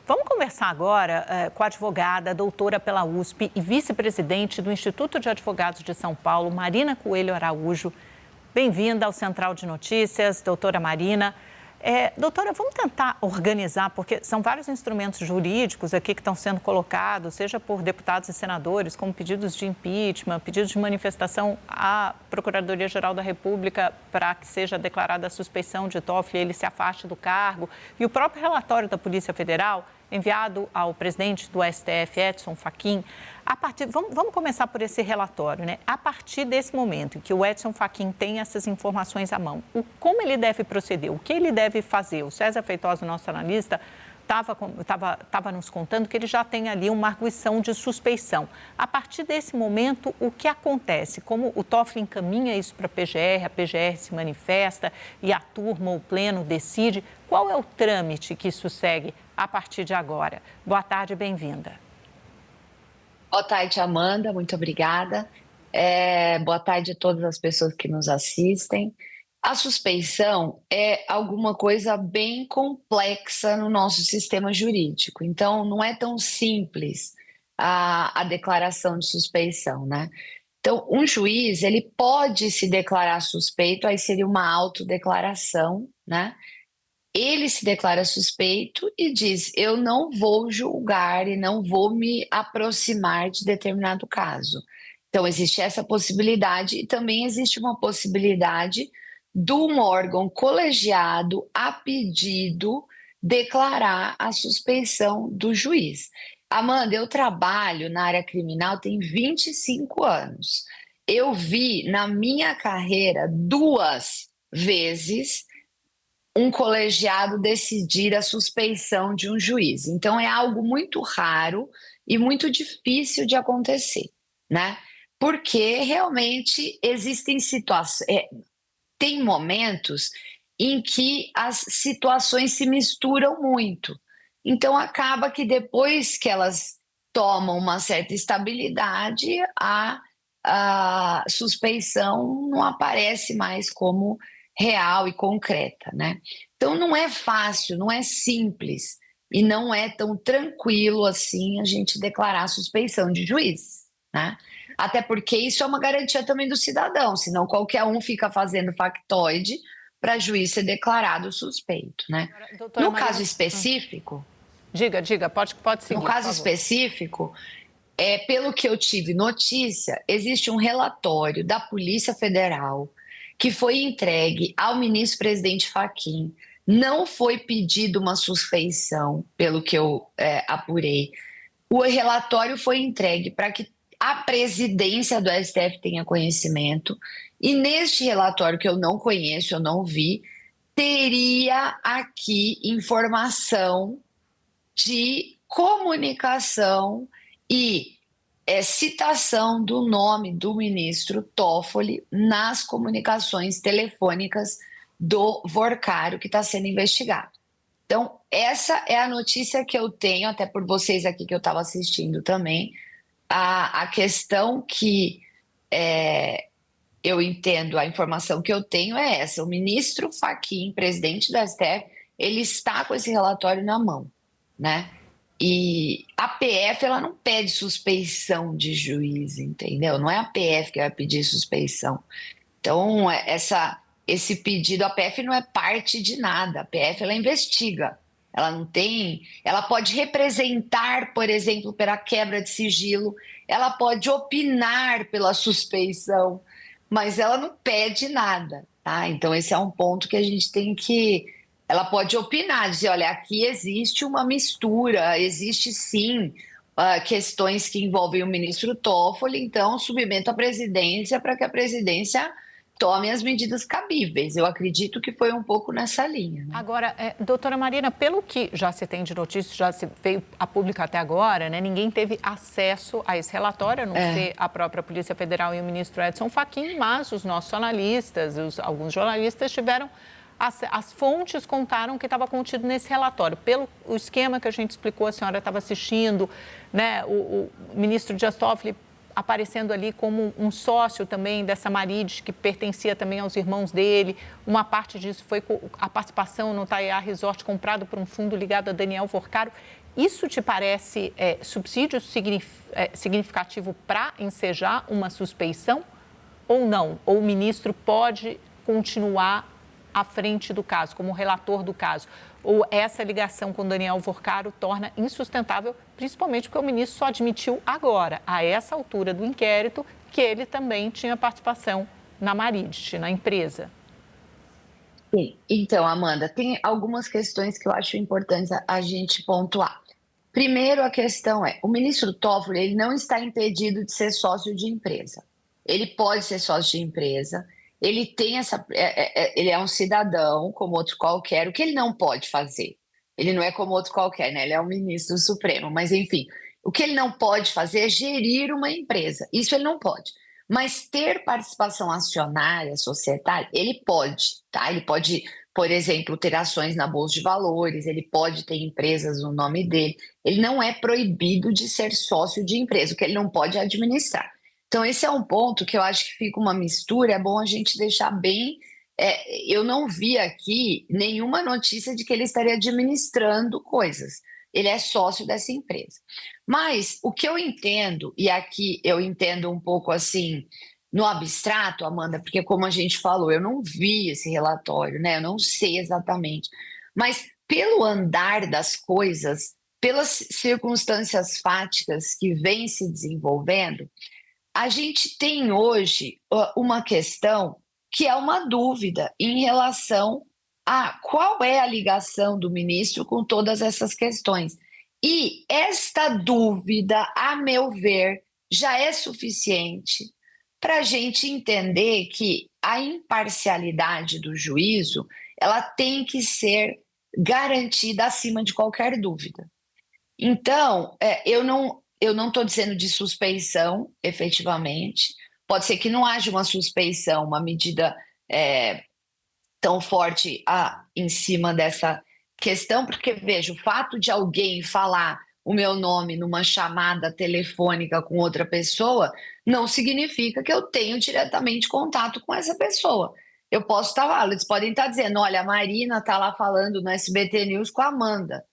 Vamos conversar agora com a advogada, doutora pela USP e vice-presidente do Instituto de Advogados de São Paulo, Marina Coelho Araújo. Bem-vinda ao Central de Notícias, doutora Marina. Doutora, vamos tentar organizar, porque são vários instrumentos jurídicos aqui que estão sendo colocados, seja por deputados e senadores, como pedidos de impeachment, pedidos de manifestação à Procuradoria-Geral da República para que seja declarada a suspeição de Toffoli e ele se afaste do cargo. E o próprio relatório da Polícia Federal, enviado ao presidente do STF, Edson Fachin. Vamos começar por esse relatório, né? A partir desse momento em que o Edson Fachin tem essas informações à mão, como ele deve proceder, o que ele deve fazer? O César Feitosa, nosso analista, estava nos contando que ele já tem ali uma arguição de suspeição. A partir desse momento, o que acontece? Como o Toffoli encaminha isso para a PGR se manifesta e a turma, o pleno, decide, qual é o trâmite que isso segue a partir de agora? Boa tarde, bem-vinda. Boa tarde, Amanda, muito obrigada. Boa tarde a todas as pessoas que nos assistem. A suspeição é alguma coisa bem complexa no nosso sistema jurídico, então não é tão simples a declaração de suspeição, né? Então, um juiz, ele pode se declarar suspeito, aí seria uma autodeclaração, né? Ele se declara suspeito e diz: eu não vou julgar e não vou me aproximar de determinado caso. Então, existe essa possibilidade e também existe uma possibilidade de um órgão colegiado, a pedido, declarar a suspeição do juiz. Amanda, eu trabalho na área criminal tem 25 anos. Eu vi na minha carreira 2 vezes um colegiado decidir a suspeição de um juiz. Então, é algo muito raro e muito difícil de acontecer, né? Porque realmente existem situações, tem momentos em que as situações se misturam muito. Então, acaba que depois que elas tomam uma certa estabilidade, a suspeição não aparece mais como real e concreta, né? Então não é fácil, não é simples e não é tão tranquilo assim a gente declarar a suspeição de juízes, né? Até porque isso é uma garantia também do cidadão, senão qualquer um fica fazendo factoide para juiz ser declarado suspeito, né? Doutora No Maria... caso específico... Diga, pode seguir, no caso específico, pelo que eu tive notícia, existe um relatório da Polícia Federal que foi entregue ao ministro-presidente Fachin. Não foi pedido uma suspeição, pelo que eu apurei. O relatório foi entregue para que a presidência do STF tenha conhecimento. E neste relatório, que eu não conheço, eu não vi, teria aqui informação de comunicação e citação do nome do ministro Toffoli nas comunicações telefônicas do Vorcaro que está sendo investigado. Então, essa é a notícia que eu tenho, até por vocês aqui que eu estava assistindo também. A questão que eu entendo, a informação que eu tenho é essa: o ministro Fachin, presidente do STF, ele está com esse relatório na mão, né? E a PF, ela não pede suspeição de juiz, entendeu? Não é a PF que vai pedir suspeição. Então, esse pedido, a PF não é parte de nada. A PF, ela investiga. Ela não tem... Ela pode representar, por exemplo, pela quebra de sigilo. Ela pode opinar pela suspeição, mas ela não pede nada, tá? Então, esse é um ponto que a gente tem que... Ela pode opinar, dizer: olha, aqui existe uma mistura, existe sim questões que envolvem o ministro Toffoli, então submeto à presidência para que a presidência tome as medidas cabíveis. Eu acredito que foi um pouco nessa linha, né? Agora, doutora Marina, pelo que já se tem de notícias, já se veio a público até agora, né? Ninguém teve acesso a esse relatório, a não ser a própria Polícia Federal e o ministro Edson Fachin, mas os nossos analistas, alguns jornalistas tiveram... As fontes contaram que estava contido nesse relatório. Pelo o esquema que a gente explicou, a senhora estava assistindo, né, o ministro Dias Toffoli aparecendo ali como um sócio também dessa Marides, que pertencia também aos irmãos dele. Uma parte disso foi a participação no Taiá Resort, comprado por um fundo ligado a Daniel Vorcaro. Isso te parece subsídio significativo para ensejar uma suspeição ou não? Ou o ministro pode continuar à frente do caso, como relator do caso? Ou essa ligação com Daniel Vorcaro torna insustentável, principalmente porque o ministro só admitiu agora, a essa altura do inquérito, que ele também tinha participação na Maridit, na empresa? Sim. Então, Amanda, tem algumas questões que eu acho importantes a gente pontuar. Primeiro, a questão é, o ministro Toffoli, ele não está impedido de ser sócio de empresa. Ele pode ser sócio de empresa, ele tem ele é um cidadão como outro qualquer. O que ele não pode fazer? Ele não é como outro qualquer, né? Ele é um ministro supremo, mas enfim, o que ele não pode fazer é gerir uma empresa. Isso ele não pode. Mas ter participação acionária, societária, ele pode, tá? Ele pode, por exemplo, ter ações na Bolsa de Valores, ele pode ter empresas no nome dele. Ele não é proibido de ser sócio de empresa, o que ele não pode é administrar. Então, esse é um ponto que eu acho que fica uma mistura, é bom a gente deixar bem. Eu não vi aqui nenhuma notícia de que ele estaria administrando coisas. Ele é sócio dessa empresa. Mas o que eu entendo, e aqui eu entendo um pouco assim, no abstrato, Amanda, porque como a gente falou, eu não vi esse relatório, né? Eu não sei exatamente. Mas pelo andar das coisas, pelas circunstâncias fáticas que vêm se desenvolvendo, a gente tem hoje uma questão que é uma dúvida em relação a qual é a ligação do ministro com todas essas questões. E esta dúvida, a meu ver, já é suficiente para a gente entender que a imparcialidade do juízo ela tem que ser garantida acima de qualquer dúvida. Então, eu não estou dizendo de suspeição, efetivamente. Pode ser que não haja uma suspeição, uma medida tão forte em cima dessa questão, porque, veja, o fato de alguém falar o meu nome numa chamada telefônica com outra pessoa não significa que eu tenho diretamente contato com essa pessoa. Eu posso estar lá, eles podem estar dizendo, olha, a Marina está lá falando no SBT News com a Amanda.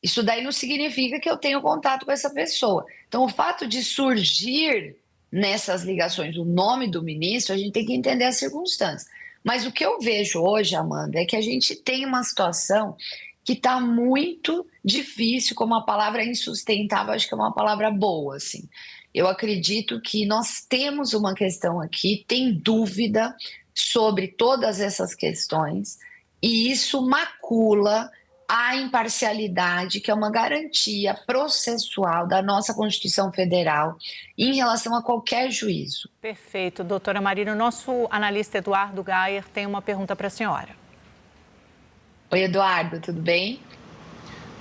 Isso daí não significa que eu tenho contato com essa pessoa. Então, o fato de surgir nessas ligações o nome do ministro, a gente tem que entender as circunstâncias. Mas o que eu vejo hoje, Amanda, é que a gente tem uma situação que está muito difícil, como a palavra insustentável, acho que é uma palavra boa, assim. Eu acredito que nós temos uma questão aqui, tem dúvida sobre todas essas questões, e isso macula a imparcialidade, que é uma garantia processual da nossa Constituição Federal em relação a qualquer juízo. Perfeito, doutora Marina. O nosso analista Eduardo Gayer tem uma pergunta para a senhora. Oi, Eduardo, tudo bem?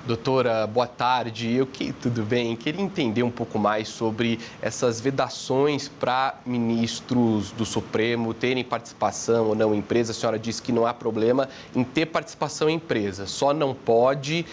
Doutora, boa tarde. Tudo bem? Queria entender um pouco mais sobre essas vedações para ministros do Supremo terem participação ou não em empresa. A senhora disse que não há problema em ter participação em empresa, só não pode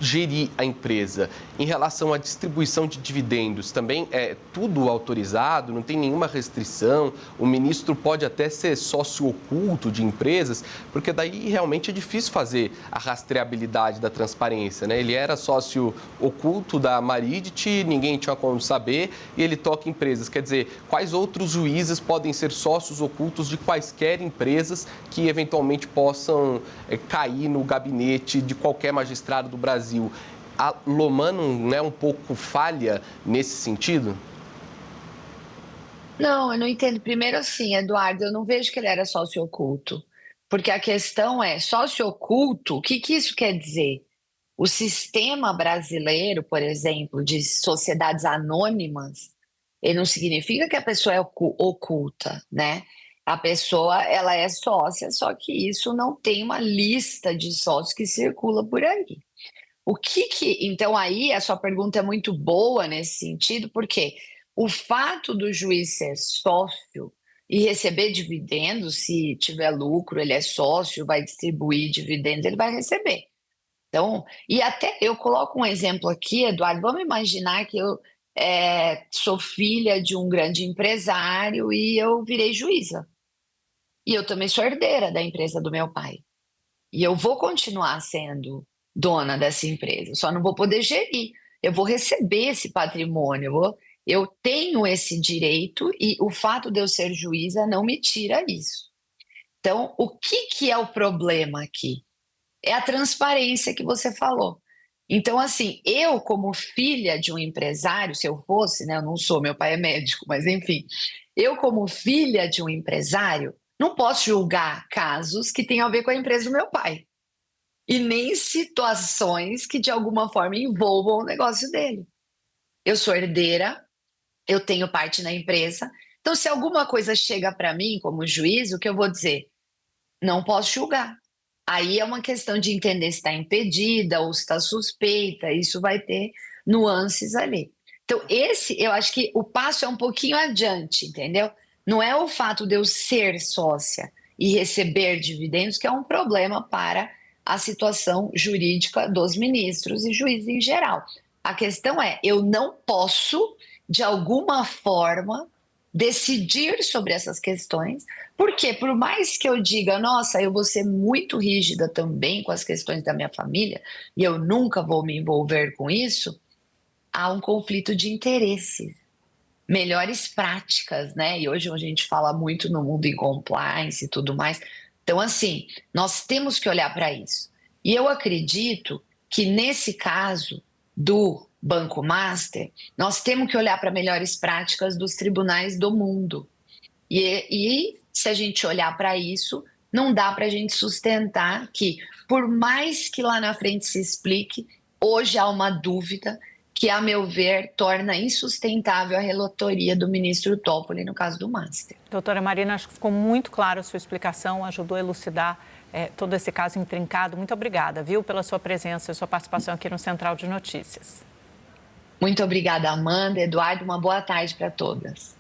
gerir a empresa. Em relação à distribuição de dividendos, também é tudo autorizado, não tem nenhuma restrição. O ministro pode até ser sócio oculto de empresas, porque daí realmente é difícil fazer a rastreabilidade da transparência, né? Ele era sócio oculto da Maridit, ninguém tinha como saber, e ele toca empresas. Quer dizer, quais outros juízes podem ser sócios ocultos de quaisquer empresas que eventualmente possam cair no gabinete de qualquer magistrado do Brasil? A Loman não é um pouco falha nesse sentido? Não, eu não entendo. Primeiro assim, Eduardo, eu não vejo que ele era sócio oculto. Porque a questão é, sócio oculto, o que isso quer dizer? O sistema brasileiro, por exemplo, de sociedades anônimas, ele não significa que a pessoa é oculta, né? A pessoa, ela é sócia, só que isso não tem uma lista de sócios que circula por aí. Então aí a sua pergunta é muito boa nesse sentido, porque o fato do juiz ser sócio e receber dividendos, se tiver lucro, ele é sócio, vai distribuir dividendos, ele vai receber. Então, e até eu coloco um exemplo aqui, Eduardo, vamos imaginar que eu sou filha de um grande empresário e eu virei juíza. E eu também sou herdeira da empresa do meu pai. E eu vou continuar sendo dona dessa empresa, eu só não vou poder gerir. Eu vou receber esse patrimônio, eu tenho esse direito e o fato de eu ser juíza não me tira isso. Então, o que é o problema aqui? É a transparência que você falou. Então, assim, eu como filha de um empresário, se eu fosse, né, eu não sou, meu pai é médico, mas enfim, eu como filha de um empresário, não posso julgar casos que tenham a ver com a empresa do meu pai. E nem situações que de alguma forma envolvam o negócio dele. Eu sou herdeira, eu tenho parte na empresa, então se alguma coisa chega para mim como juiz, o que eu vou dizer? Não posso julgar. Aí é uma questão de entender se está impedida ou se está suspeita, isso vai ter nuances ali. Então, eu acho que o passo é um pouquinho adiante, entendeu? Não é o fato de eu ser sócia e receber dividendos que é um problema para a situação jurídica dos ministros e juízes em geral. A questão é, eu não posso, de alguma forma, decidir sobre essas questões, porque por mais que eu diga, nossa, eu vou ser muito rígida também com as questões da minha família e eu nunca vou me envolver com isso, há um conflito de interesses. Melhores práticas, né? E hoje a gente fala muito no mundo em compliance e tudo mais. Então, assim, nós temos que olhar para isso. E eu acredito que nesse caso do Banco Master, nós temos que olhar para melhores práticas dos tribunais do mundo. E se a gente olhar para isso, não dá para a gente sustentar que, por mais que lá na frente se explique, hoje há uma dúvida que, a meu ver, torna insustentável a relatoria do ministro Toffoli no caso do Master. Doutora Marina, acho que ficou muito clara a sua explicação, ajudou a elucidar todo esse caso intrincado. Muito obrigada, viu, pela sua presença e sua participação aqui no Central de Notícias. Muito obrigada, Amanda. Eduardo, uma boa tarde para todas.